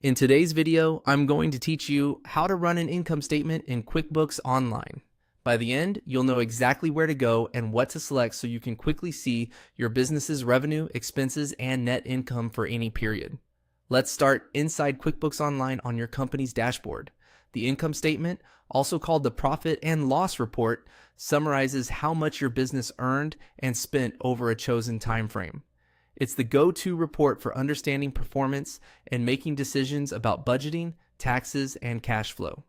In today's video, I'm going to teach you how to run an income statement in QuickBooks Online. By the end, you'll know exactly where to go and what to select so you can quickly see your business's revenue, expenses, and net income for any period. Let's start inside QuickBooks Online on your company's dashboard. The income statement, also called the profit and loss report, summarizes how much your business earned and spent over a chosen time frame. It's the go-to report for understanding performance and making decisions about budgeting, taxes, and cash flow.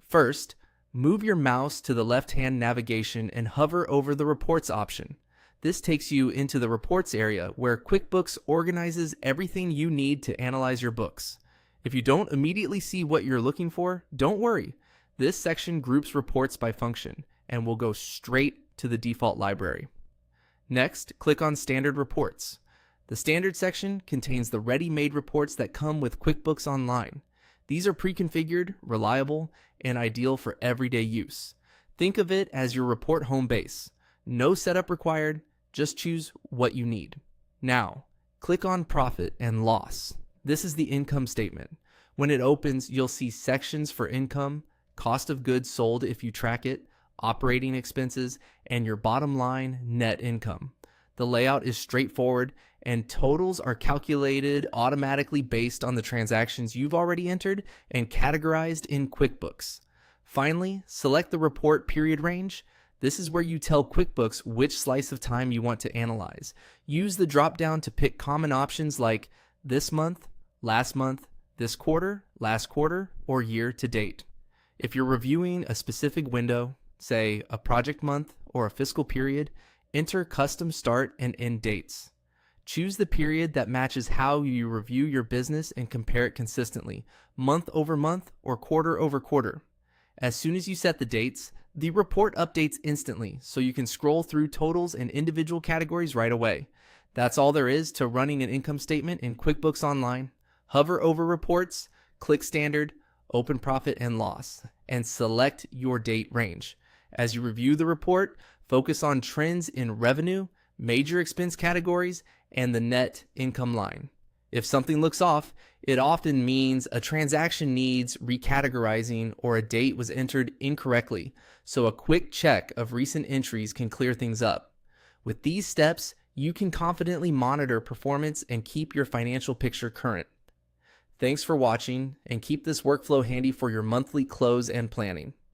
First, move your mouse to the left-hand navigation and hover over the Reports option. This takes you into the Reports area where QuickBooks organizes everything you need to analyze your books. If you don't immediately see what you're looking for, don't worry. This section groups reports by function and will go straight to the default library. Next, click on Standard Reports. The Standard section contains the ready-made reports that come with QuickBooks Online. These are pre-configured, reliable, and ideal for everyday use. Think of it as your report home base. No setup required, just choose what you need. Now, click on Profit and Loss. This is the income statement. When it opens, you'll see sections for income, cost of goods sold if you track it, operating expenses, and your bottom line net income. The layout is straightforward and totals are calculated automatically based on the transactions you've already entered and categorized in QuickBooks. Finally, select the report period range. This is where you tell QuickBooks which slice of time you want to analyze. Use the drop-down to pick common options like this month, last month, this quarter, last quarter, or year to date. If you're reviewing a specific window, say a project month or a fiscal period, enter custom start and end dates. Choose the period that matches how you review your business and compare it consistently, month over month or quarter over quarter. As soon as you set the dates, the report updates instantly so you can scroll through totals and individual categories right away. That's all there is to running an income statement in QuickBooks Online. Hover over Reports, click Standard, open Profit and Loss, and select your date range. As you review the report, focus on trends in revenue, major expense categories, and the net income line. If something looks off, it often means a transaction needs recategorizing or a date was entered incorrectly, so a quick check of recent entries can clear things up. With these steps, you can confidently monitor performance and keep your financial picture current. Thanks for watching, and keep this workflow handy for your monthly close and planning.